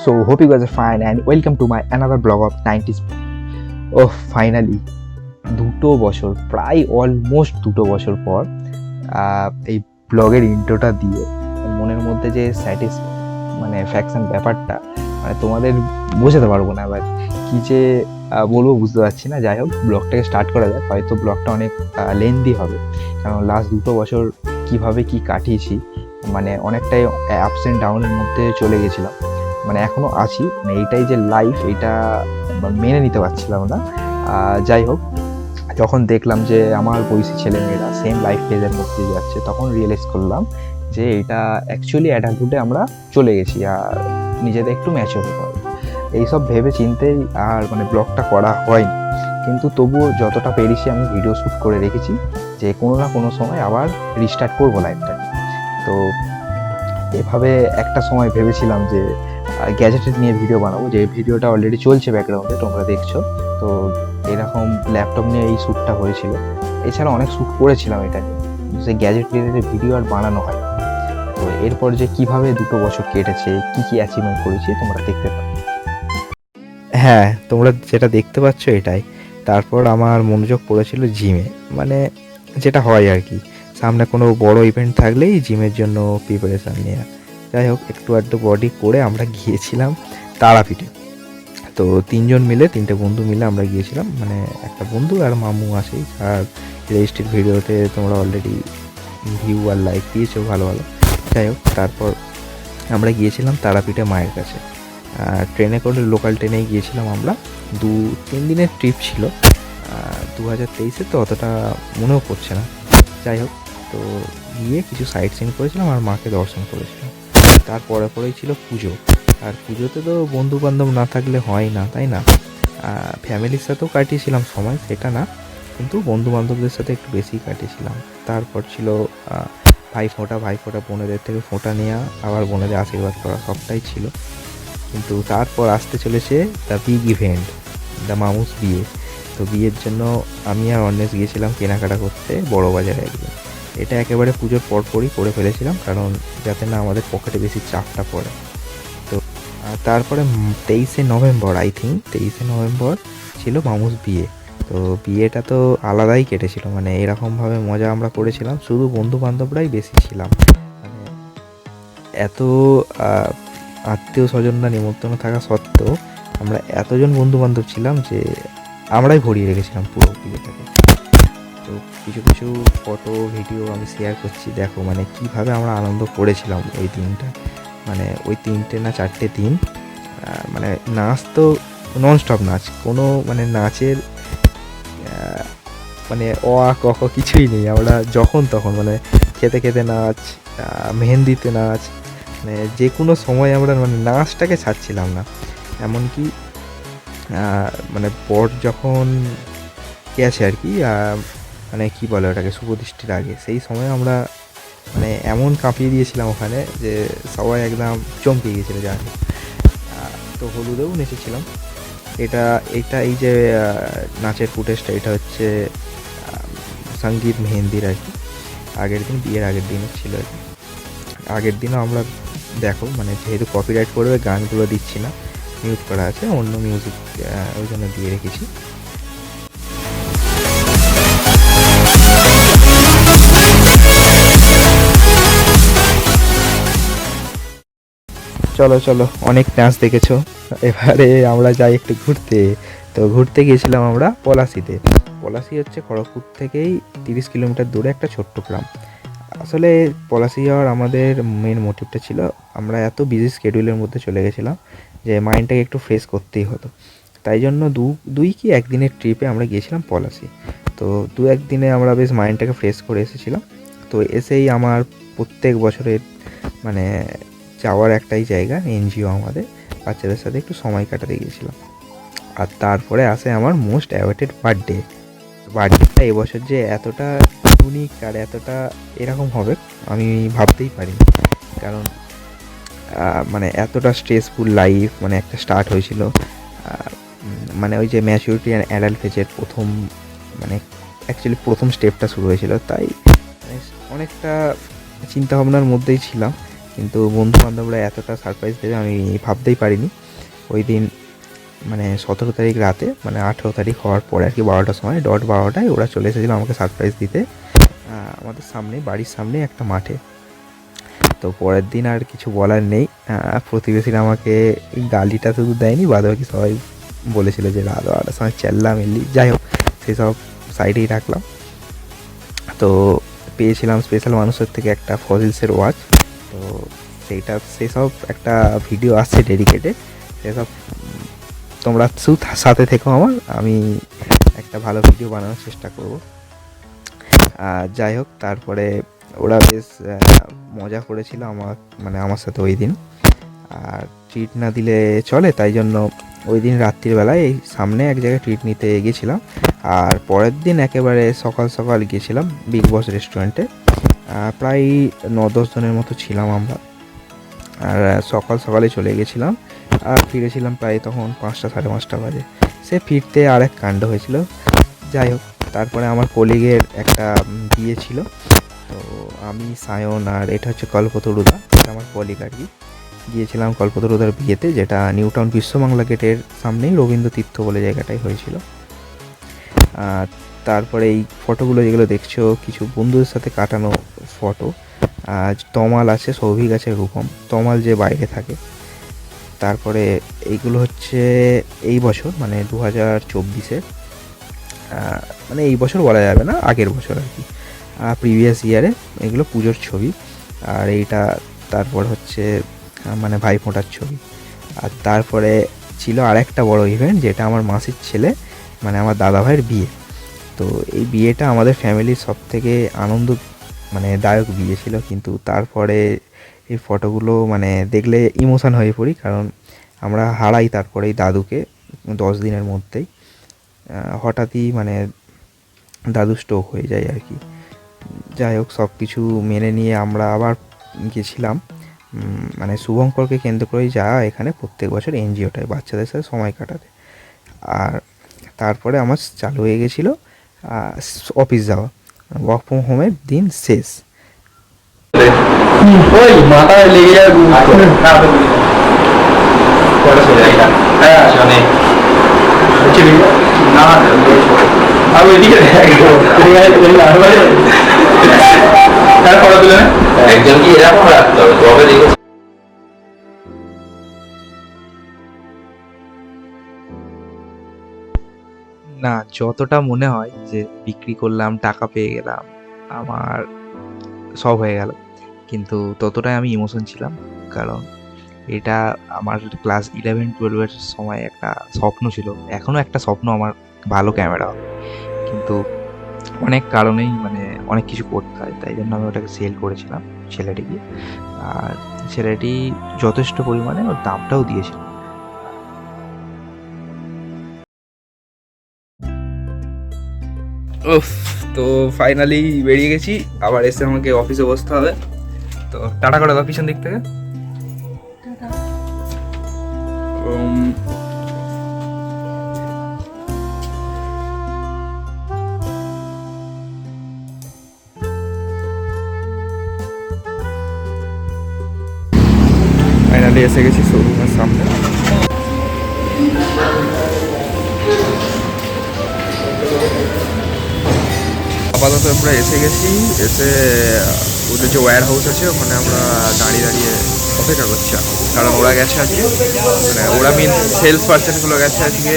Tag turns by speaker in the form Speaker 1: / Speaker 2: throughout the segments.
Speaker 1: So hope you guys are fine and welcome to my another blog of 90s. Oh finally 2 বছর প্রায় almost 2 বছর পর এই ব্লগের ইন্ট্রোটা দিয়ে মনের মধ্যে যে ফ্যাকশন ব্যাপারটা মানে তোমাদের বোঝাতে পারবো না, এবার কী যে বলবো বুঝতে পারছি না। যাই হোক, ব্লগটাকে স্টার্ট করা যাক। হয়তো ব্লগটা অনেক লেন্দি হবে, কারণ লাস্ট 2 বছর কীভাবে কি কাটিয়েছি, মানে অনেকটাই আপস অ্যান্ড ডাউনের মধ্যে চলে গেছিলাম। মানে এখনও আছি, মানে এইটাই যে লাইফ, এইটা মেনে নিতে পারছিলাম না। যাই হোক, যখন দেখলাম যে আমার বয়সী ছেলেমেয়েরা সেম লাইফ ফেজের মধ্যে যাচ্ছে, তখন রিয়েলাইজ করলাম যে এটা অ্যাকচুয়ালি অ্যাডাল্টহুডে আমরা চলে গেছি আর নিজেদের একটু ম্যাচিওর হতে হবে। এইসব ভেবে চিন্তেই আর মানে ব্লগটা করা হয়নি, কিন্তু তবুও যতটা পেরেছি আমি ভিডিও শ্যুট করে রেখেছি, যে কোনো না কোনো সময় আবার রিস্টার্ট করবো লাইফটা। তো এভাবে একটা সময় ভেবেছিলাম যে গ্যাজেটেড নিয়ে ভিডিও বানাবো, যে ভিডিওটা অলরেডি চলছে ব্যাকগ্রাউন্ডে তোমরা দেখছো। তো এরকম ল্যাপটপ নিয়ে এই শ্যুটটা হয়েছিল। এছাড়া অনেক শ্যুট করেছিলাম এটা নিয়ে, যে গ্যাজেট রিলেটেড ভিডিও আর বানানো হয়। তো এরপর যে কীভাবে 2 বছর কেটেছে, কী কী অ্যাচিভমেন্ট করেছি তোমরা দেখতে পাবে। হ্যাঁ, তোমরা যেটা দেখতে পাচ্ছ এটাই। তারপর আমার মনোযোগ পড়েছিল জিমে, মানে যেটা হয় আর কি, সামনে কোনো বড় ইভেন্ট থাকলেই জিমের জন্য প্রিপারেশান নেওয়া। যাই হোক, একটু আধটু বডি করে আমরা গিয়েছিলাম তারাপীঠে। তো 3 বন্ধু মিলে আমরা গিয়েছিলাম, মানে একটা বন্ধু আর মামু আসেই, আর রেজিস্ট্রির ভিডিওতে তোমরা অলরেডি ভিউ আর লাইক দিয়েছো ভালো ভালো। যাই হোক, তারপর আমরা গিয়েছিলাম তারাপীঠে মায়ের কাছে। ট্রেনে করে, লোকাল ট্রেনেই গিয়েছিলাম আমরা। 2-3 দিনের ট্রিপ ছিল। 2023-এ তো অতটা মনেও পড়ছে না। যাই হোক, তো গিয়ে কিছু সাইট সিন করেছিলাম আর মাকে দর্শন করেছিলাম। তারপরে পরেই ছিল পুজো, আর পুজোতে তো বন্ধু বান্ধব না থাকলে হয় না, তাই না? ফ্যামিলির সাথেও কাটিয়েছিলাম সময়, সেটা না, কিন্তু বন্ধু বান্ধবদের সাথে একটু বেশি কাটিয়েছিলাম। তারপর ছিল ভাইফোঁটা, বোনেদের থেকে ফোঁটা নেওয়া, আবার বোনেদের আশীর্বাদ করা, সবটাই ছিল। কিন্তু তারপর আসতে চলেছে দ্য বিগ ইভেন্ট, দ্য মামুস বিয়ে। তো বিয়ের জন্য আমি আর অন্বেষ গিয়েছিলাম কেনাকাটা করতে বড় বাজারে একদিন। এটা একেবারে পুজোর পরপরই করে ফেলেছিলাম, কারণ যাতে না আমাদের পকেটে বেশি চাপটা পড়ে। তো তারপরে 23শে নভেম্বর, আই থিঙ্ক 23শে নভেম্বর ছিল মামুস বিয়ে। তো বিয়েটা তো আলাদাই কেটেছিল, মানে এরকমভাবে মজা আমরা করেছিলাম, শুধু বন্ধু বান্ধবরাই বেশি ছিলাম। মানে এত আত্মীয় স্বজনরা নিমন্ত্রণ থাকা সত্ত্বেও আমরা এতজন বন্ধু বান্ধব ছিলাম যে আমরাই ভরিয়ে রেখেছিলাম পুরো বিয়েটাকে। তো কিছু কিছু ফটো ভিডিও আমি শেয়ার করছি, দেখো মানে কীভাবে আমরা আনন্দ করেছিলাম ওই দিনটা। মানে ওই 3 না 4 দিন, মানে নাচ তো ননস্টপ নাচ, কোনো মানে নাচের মানে অ আ ক খ কিছুই নেই। আমরা যখন তখন মানে খেতে খেতে নাচ, মেহেন্দিতে নাচ, মানে যে কোনো সময় আমরা মানে নাচটাকে ছাড়ছিলাম না। এমনকি মানে বর যখন গেছে আর কি, মানে কী বলে ওটাকে, শুভদৃষ্টির আগে, সেই সময় আমরা মানে এমন কাঁপিয়ে দিয়েছিলাম ওখানে যে সবাই একদম চমকে গিয়েছিল। যাই হোক, তো হলুদেও নেচেছিলাম। এটা এই যে নাচের ফুটেজটা, এটা হচ্ছে সঙ্গীত মেহেন্দির আর কি, আগের দিন, বিয়ের আগের দিনও ছিল আর কি। আগের দিনও আমরা দেখো, মানে যেহেতু কপিরাইট করবে গানগুলো দিচ্ছি না, মিউট করা আছে, অন্য মিউজিক ওই জন্য দিয়ে রেখেছি। চলো চলো, অনেক নাচ দেখেছো, এবারে আমরা যাই একটু ঘুরতে। তো ঘুরতে গিয়েছিলাম আমরা পলাশিতে। পলাশি হচ্ছে খড়গপুর থেকেই 30 কিলোমিটার দূরে একটা ছোট্ট গ্রাম। আসলে পলাশি যাওয়ার আমাদের মেন মোটিভটা ছিল, আমরা এত বিজি শিডিউলের মধ্যে চলে গেছিলাম যে মাইন্ডটাকে একটু ফ্রেশ করতেই হতো। তাই জন্য দুই কি একদিনের ট্রিপে আমরা গিয়েছিলাম পলাশি। তো 2-1 দিনে আমরা বেশ মাইন্ডটাকে ফ্রেশ করে এসেছিলাম। তো এসেই আমার প্রত্যেক বছরের মানে যাওয়ার একটাই জায়গা এনজিও, আমাদের বাচ্চাদের সাথে একটু সময় কাটাতে গিয়েছিলাম। আর তারপরে আসে আমার মোস্ট অ্যাওয়েটেড বার্থডেটা এবছর যে এতটা ইউনিক আর এতটা এরকম হবে আমি ভাবতেই পারিনি। কারণ মানে এতটা স্ট্রেসফুল লাইফ মানে একটা স্টার্ট হয়েছিল, মানে ওই যে ম্যাচুরিটি অ্যান্ড অ্যাডাল্ট ফেজের প্রথম, মানে অ্যাকচুয়ালি প্রথম স্টেপটা শুরু হয়েছিল। তাই মানে অনেকটা চিন্তাভাবনার মধ্যেই ছিলাম কিন্তু বন্ধু বান্ধবরা এতটা সারপ্রাইজ দেবে আমি ভাবতেই পারিনি। ওই দিন মানে 17 তারিখ রাতে, মানে 18 তারিখ হওয়ার পরে আর কি, 12টার সময়, ডট 12টায় ওরা চলে এসেছিলো আমাকে সারপ্রাইজ দিতে আমাদের সামনে, বাড়ির সামনে একটা মাঠে। তো পরের দিন আর কিছু বলার নেই, প্রতিবেশীরা আমাকে গালিটা শুধু দেয়নি, বাদবাকি সবাই বলেছিল যে রাত 12টার সময় চেল্লাম এলি। যাই হোক, সেসব সাইডেই রাখলাম। তো পেয়েছিলাম স্পেশাল মানুষের থেকে একটা ফজিলসের ওয়াচ। তো সেসব একটা ভিডিও আসছে ডেডিকেটেড, সেসব তোমরা শুধু সাথে থেকো আমার, আমি একটা ভালো ভিডিও বানানোর চেষ্টা করব। যাই হোক, তারপরে ওরা বেশ মজা করেছিল আমার সাথে ওই দিন। আর ট্রিট না দিলে চলে, তাই জন্য ওই দিন রাত্রিবেলায় এই সামনে এক জায়গায় ট্রিট নিতে গেছিলাম। আর পরের দিন একেবারে সকাল সকাল গিয়েছিলাম বিগ বস রেস্টুরেন্টে। প্রায় 9-10 জনের মতো ছিলাম আমরা। আর সকাল সকালে চলে গেছিলাম আর ফিরেছিলাম প্রায় তখন 5টা সাড়ে 5টা বাজে। সে ফিরতে আর এক কাণ্ড হয়েছিল। যাই হোক, তারপরে আমার কলিগের একটা বিয়ে ছিল। তো আমি, সায়ন আর এটা হচ্ছে কল্পতরুদা, এটা আমার কলিগ আর কি, গিয়েছিলাম কল্পতরুদার বিয়েতে, যেটা নিউ টাউন বিশ্ববাংলা গেটের সামনেই রবীন্দ্র তীর্থ বলে জায়গাটাই হয়েছিল। তারপরে এই ফটোগুলো যেগুলো দেখছো কিছু বন্ধুদের সাথে কাটানো ফটো। তমাল আছে, সৌভিক আছে, রূপম, তমাল যে বাইরে থাকে। তারপরে এইগুলো হচ্ছে এই বছর মানে 2024-এর, মানে এই বছর বলা যাবে না, আগের বছর আর কি, প্রিভিয়াস ইয়ারে এগুলো পুজোর ছবি। আর এইটা তারপর হচ্ছে মানে ভাইফোঁটার ছবি। আর তারপরে ছিল আরেকটা বড় ইভেন্ট, যেটা আমার মাসির ছেলে মানে আমার দাদা ভাইয়ের বিয়ে। তো এই বিয়েটা আমাদের ফ্যামিলির সব থেকে আনন্দ মানে দায়ক বিয়ে ছিল। কিন্তু তারপরে এই ফটোগুলো মানে দেখলে ইমোশন হয়ে পড়ি, কারণ আমরা হারাই তারপরে এই দাদুকে 10 দিনের মধ্যেই। হঠাৎই মানে দাদু স্ট্রোক হয়ে যায় আর কি। যাই হোক, সব কিছু মেনে নিয়ে আমরা আবার গেছিলাম মানে শুভঙ্করকে কেন্দ্র করেই যাওয়া এখানে প্রত্যেক বছর এনজিওটায় বাচ্চাদের সাথে সময় কাটাতে। আর তারপরে আমার চালু হয়ে গেছিলো অফিস যাওয়া, ওয়ার্ক ফ্রম হোমের দিন শেষ।
Speaker 2: ওই মাথায় লেগে যায় একজন কি এরকম রাখতে হবে তবে দেখে।
Speaker 1: না, যতটা মনে হয় যে বিক্রি করলাম, টাকা পেয়ে গেলাম, আমার সব হয়ে গেল, কিন্তু ততটাই আমি ইমোশন ছিলাম। কারণ এটা আমার ক্লাস 11-12-এর সময় একটা স্বপ্ন ছিল, এখনও একটা স্বপ্ন আমার ভালো ক্যামেরা হবে, কিন্তু অনেক কারণেই মানে অনেক কিছু করতে হয়, তাই জন্য আমি ওটাকে সেল করেছিলাম ছেলেটিকে। আর ছেলেটি যথেষ্ট পরিমাণে ওর দামটাও দিয়েছিল। উফ, তো ফাইনালি বেরিয়ে গেছি, আবার এসে আমাকে অফিসে বসতে হবে। তো টাটা করে দাও পিছন দিক থেকে। ফাইনালি এসে গেছি শোরুমের সামনে। আপাতত আমরা এসে গেছি, এসে ওদের যে ওয়্যার হাউস আছে ওখানে আমরা দাঁড়িয়ে দাঁড়িয়ে অপেক্ষা করছি, কারণ ওরা গেছে আজকে, মানে ওরা মিনস সেলস পার্সনগুলো গেছে আজকে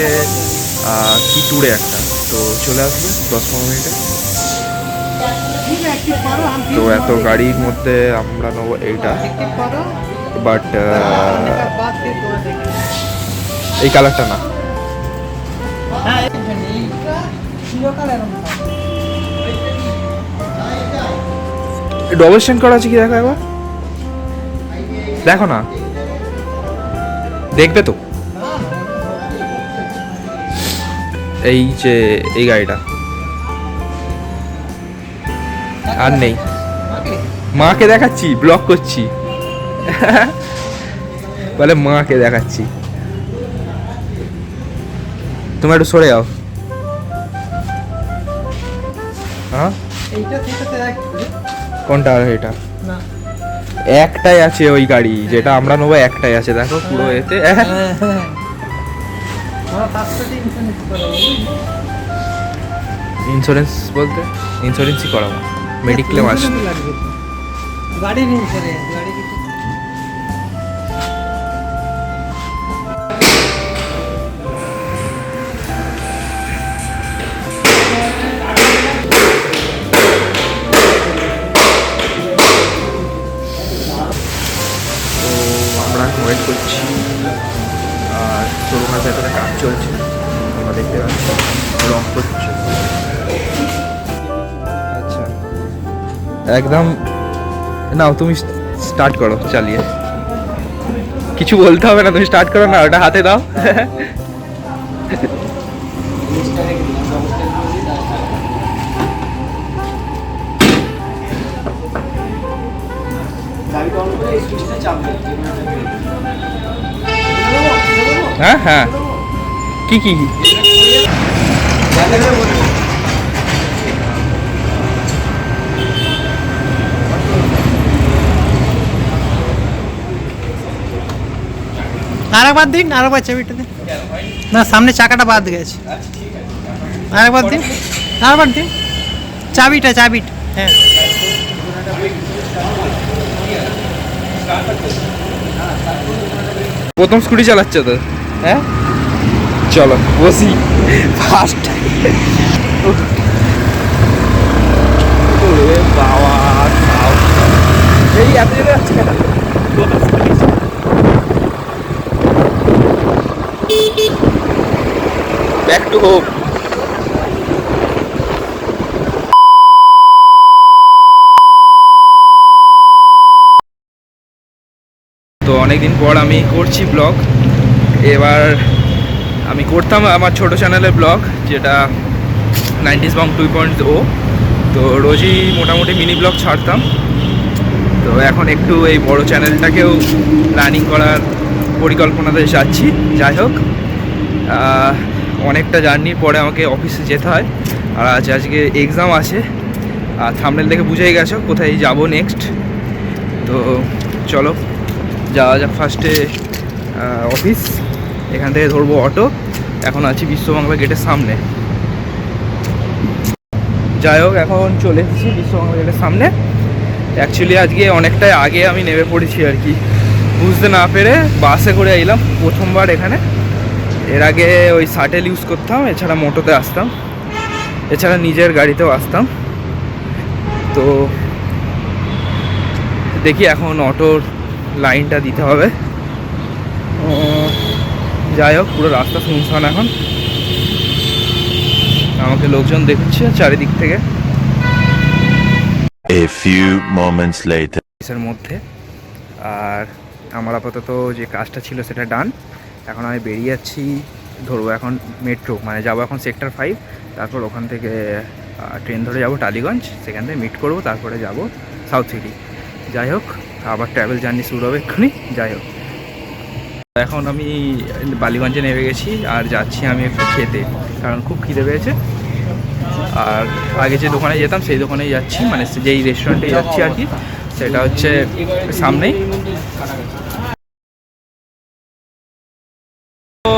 Speaker 1: কি ট্যুরে একটা, তো চলে আসবে 10-15 মিনিটে। তো এত গাড়ির মধ্যে আমরা নেবো এইটা, বাট এই কালারটা না, ডবল স্ট্যান্ড করা আছে কি দেখো একবার, দেখো না, দেখবে তো। এই যে এই গাড়িটা আর নেই, মাকে দেখাচ্ছি, ব্লক করছি বলে মাকে দেখাচ্ছি, তোমরা একটু সরে যাও। হ্যাঁ, কোনটা এটা? একটাই আছে ওই গাড়ি, যেটা আমরা নেবো একটাই আছে, দেখো পুরো এতে। ইন্স্যুরেন্স বলতে ইন্স্যুরেন্সই করাবো, মেডিক্লেম আসে।
Speaker 3: গাড়ির ইন্স্যুরেন্স, গাড়ি কিছু
Speaker 1: তো আমরা এখন ওয়েট করছি, আর শোরুমের ভেতরে কাজ চলছে, তোমরা দেখতে পাচ্ছ রং করছে। আচ্ছা একদম, নাও তুমি স্টার্ট করো, চালিয়ে কিছু বলতে হবে না, তুমি স্টার্ট করো না, ওটা হাতে দাও। হ্যাঁ হ্যাঁ, কি কি
Speaker 3: আরেকবার দিন, আরেকবার চাবিটা দিন। না, সামনে চাকাটা বাদ গেছে। আরেকবার দিন, আরেকবার দিন চাবিটা, চাবিটা। হ্যাঁ,
Speaker 1: প্রথম স্কুটি চালাচ্ছ তো? হ্যাঁ চলো বসি ফার্স্ট। বাবা এই এত জেনে যাচ্ছে কেন? Back to home. তো অনেকদিন পর আমি করছি ব্লগ। এবার আমি করতাম আমার ছোট চ্যানেলের ব্লগ, যেটা 90s Bong 2.0, তো রোজই মোটামুটি মিনি ব্লগ ছাড়তাম। তো এখন একটু এই বড় চ্যানেলটাকেও প্ল্যানিং করার পরিকল্পনাতে যাচ্ছি। যাই হোক, অনেকটা জার্নির পরে আমাকে অফিসে যেতে হয়, আর আজকে এক্সাম আছে, আর থাম্বনেল দেখে বুঝেই গেছো কোথায় যাব নেক্সট। তো চলো যাওয়া যাক ফার্স্টে অফিস। এখান থেকে ধরবো অটো, এখন আছি বিশ্ববাংলা গেটের সামনে। যাই হোক, এখন চলে এসেছি বিশ্ববাংলা গেটের সামনে। অ্যাকচুয়ালি আজকে অনেকটাই আগে আমি নেমে পড়েছি আর কি, বুঝতে না পেরে বাসে করে এলাম প্রথমবার এখানে। এর আগে ওই শাটেল ইউজ করতাম, এছাড়া মোটোতে আসতাম, এছাড়া নিজের গাড়িতেও আসতাম। তো দেখি এখন অটোর লাইনটা দিতে হবে। যাই হোক, পুরো রাস্তা শুনশান এখন, আমাকে লোকজন দেখছে চারিদিক থেকে।
Speaker 4: A few moments later.
Speaker 1: এর মধ্যে আর আমার আপাতত যে কাজটা ছিল সেটা ডান। এখন আমি বেরিয়ে যাচ্ছি, ধরবো এখন মেট্রো, মানে যাবো এখন সেক্টর 5, তারপর ওখান থেকে ট্রেন ধরে যাব টালিগঞ্জ, সেখান থেকে মিট করবো, তারপরে যাব সাউথ সিটি। যাই হোক, আবার ট্রাভেল জার্নি শুরু হবে এক্ষুনি। যাই হোক, এখন আমি বালিগঞ্জে নেমে গেছি, আর যাচ্ছি আমি একটু খেতে, কারণ খুব খিদে পেয়েছে। আর আগে যে দোকানে যেতাম সেই দোকানেই যাচ্ছি, মানে যেই রেস্টুরেন্টে যাচ্ছি আর কি, সেটা হচ্ছে সামনেই। তো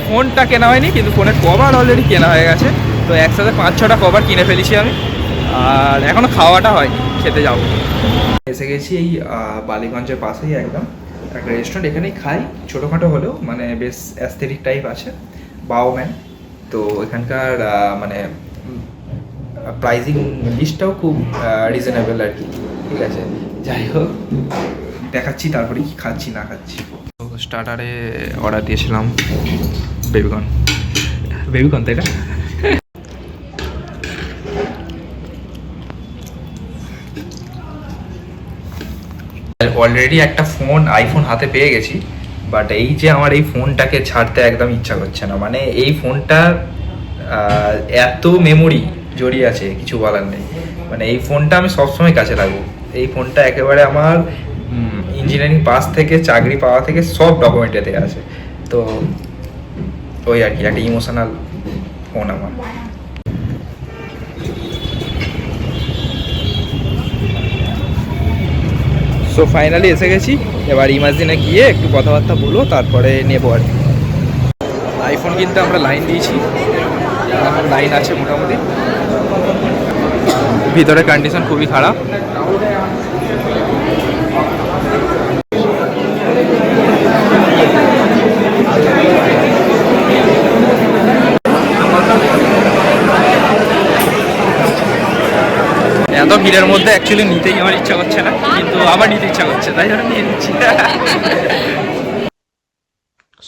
Speaker 1: ফোনটা কেনা হয়নি, কিন্তু ফোনের কভার অলরেডি কেনা হয়ে গেছে। তো একসাথে 5-6টা কভার কিনে ফেলেছি আমি, আর এখনও খাওয়াটা হয়নি, খেতে যাবো। এসে গেছি এই বালিগঞ্জের পাশেই একদম একটা রেস্টুরেন্ট, এখানেই খাই, ছোটোখাটো হলেও মানে বেশ অ্যাস্থেটিক টাইপ আছে, বাওম্যান। তো এখানকার মানে প্রাইজিং লিস্টটাও খুব রিজনেবল আর কি, ঠিক আছে। যাই হোক, দেখাচ্ছি তারপরে কি খাচ্ছি না খাচ্ছি। তো স্টার্টারে অর্ডার দিয়েছিলাম বেবিকর্ন, বেবিকর্ন তাই না? অলরেডি একটা ফোন, আইফোন হাতে পেয়ে গেছি, বাট এই যে আমার এই ফোনটাকে ছাড়তে একদম ইচ্ছা করছে না। মানে এই ফোনটা এত মেমোরি জড়িয়ে আছে, কিছু বলার নেই। মানে এই ফোনটা আমি সবসময় কাছে রাখবো। এই ফোনটা একেবারে আমার ইঞ্জিনিয়ারিং পাস থেকে চাকরি পাওয়া থেকে সব ডকুমেন্টেতে আছে। তো ওই আর কি, একটা ইমোশনাল ফোন আমার। সো সো ফাইনালি এসে গেছি, এবার ইমাজিনে গিয়ে একটু কথাবার্তা বলবো, তারপরে নেবো আর কি। আইফোন কিনতে আমরা লাইন দিয়েছি, এখন লাইন আছে মোটামুটি। ভিতরে কন্ডিশন খুবই খারাপ। এত ভিড়ের মধ্যে অ্যাকচুয়ালি নিতেই আমার ইচ্ছা করছে না, কিন্তু আবার নিতে ইচ্ছা করছে, তাই জন্য নিয়ে নিচ্ছি।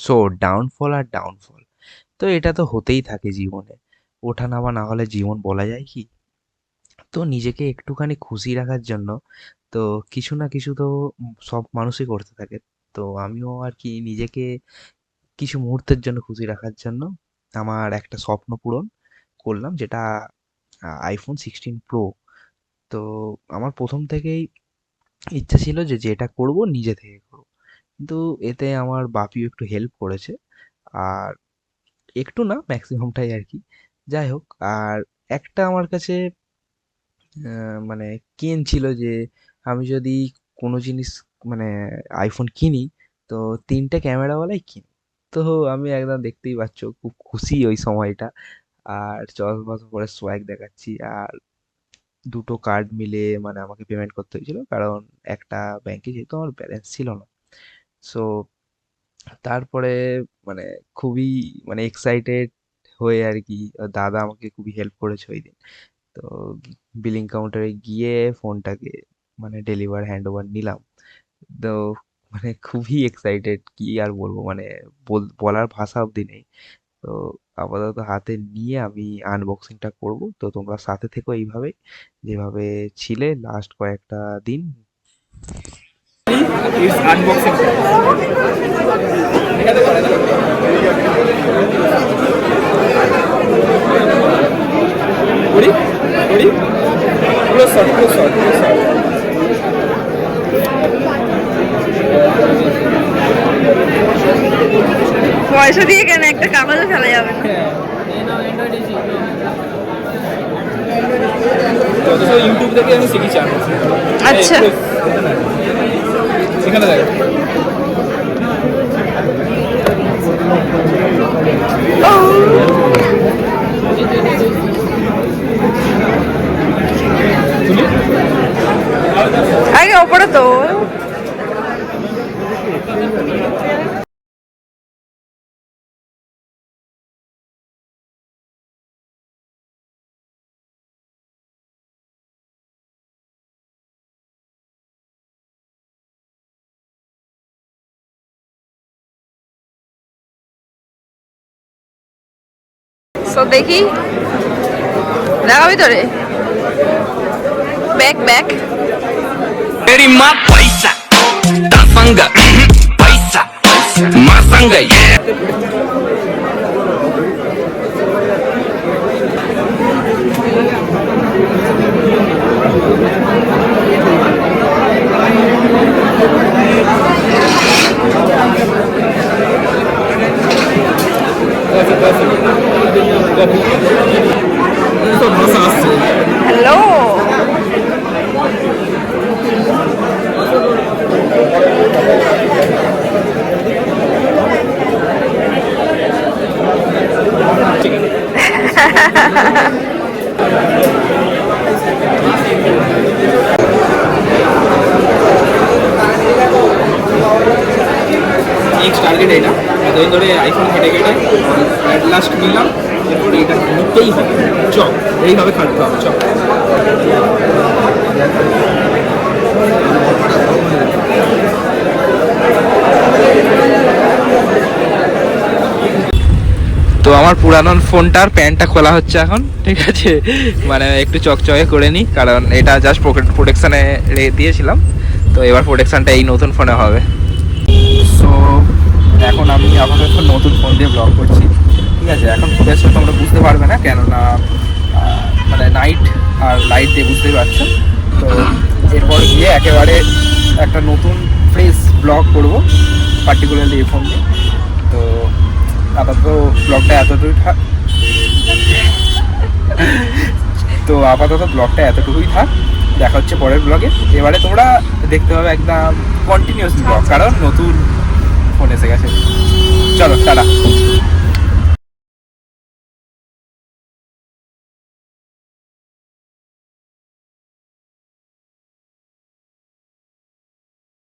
Speaker 1: সো ডাউনফল আর ডাউনফল, তো এটা তো হতেই থাকে জীবনে, ওঠা নামা না হলে জীবন বলা যায় কি। তো নিজেকে একটুখানি খুশি রাখার জন্য তো কিছু না কিছু তো সব মানুষই করতে থাকে। তো আমিও আর কি নিজেকে কিছু মুহূর্তের জন্য খুশি রাখার জন্য আমার একটা স্বপ্ন পূরণ করলাম, যেটা আইফোন 16 প্রো। তো আমার প্রথম থেকেই ইচ্ছা ছিল যে যেটা করব নিজে থেকে করব, কিন্তু এতে আমার বাপিও একটু হেল্প করেছে, আর একটু না ম্যাক্সিমামটাই আর কি। যাই হোক, আর একটা আমার কাছে মানে কেন ছিল যে আমি যদি কোনো জিনিস মানে আইফোন কিনি তো 3টে ক্যামেরাওয়ালাই কিনি। তো আমি একদম দেখতেই পাচ্ছ খুব খুশি ওই সময়টা, আর চশমা পরে সোয়াগ দেখাচ্ছি, আর দুটো কার্ড মিলে মানে আমাকে পেমেন্ট করতে হয়েছিল, কারণ একটা ব্যাংকে যেহেতু আমার ব্যালেন্স ছিল না। সো তারপরে মানে খুবই মানে এক্সাইটেড হয়ে আর কি, দাদা আমাকে খুবই হেল্প করেছে ওই দিন। তো বিলিং কাউন্টারে গিয়ে ফোনটাকে মানে ডেলিভার হ্যান্ড ওভার নিলাম। তো মানে খুবই এক্সাইটেড, কি আর বলবো, মানে বলার ভাষা অবধি নেই। তো আপাতত হাতে নিয়ে আমি আনবক্সিংটা করব, তো তোমরা সাথে থেকো এইভাবে যেভাবে ছিলে লাস্ট কয়েকটা দিন। আনবক্সিং
Speaker 5: পয়সা দিয়ে কেন, একটা কাগজও ফেলা যাবে না।
Speaker 1: ইউটিউব থেকে আমি শিখেছি আনবক্সিং।
Speaker 5: আচ্ছা,
Speaker 1: এখানে দেখো
Speaker 5: আগে ওপরে তো দেখি, দেখাবি তোরে back back.
Speaker 6: Terima paisa, tasanga, paisa, masanga, yeah.
Speaker 5: Hello,
Speaker 1: next target এটা, এতদিন ধরে আইফোন কেটে কেটে অ্যাট লাস্ট নিলাম, এরপরে এটা নিতেই হবে, চক এইভাবে খাটতে হবে, চক। তো আমার পুরানো ফোনটার প্যান্টটা খোলা হচ্ছে এখন, ঠিক আছে, মানে একটু চকচকে করে নিই, কারণ এটা জাস্ট প্রোটেকশানে দিয়েছিলাম, তো এবার প্রোটেকশানটা এই নতুন ফোনে হবে। সো এখন আমি আপাতত নতুন ফোন দিয়ে ব্লগ করছি, ঠিক আছে। এখন ফুটেজটা তোমরা বুঝতে পারবে না, কেননা মানে নাইট আর লাইট দিয়ে বুঝতেই পারছো। তো এরপর গিয়ে একেবারে একটা নতুন ফ্রেশ ব্লগ করবো, পার্টিকুলারলি এই ফোন দিয়ে। তো আপাতত ব্লগটা এতটুকুই থাক।
Speaker 7: দেখা হচ্ছে পরের ব্লগে। এবারে তোমরা দেখতে পাবে একদম কন্টিনিউয়াস ব্লগ, কারণ নতুন ফোন এসে গেছে। চলো টাটা।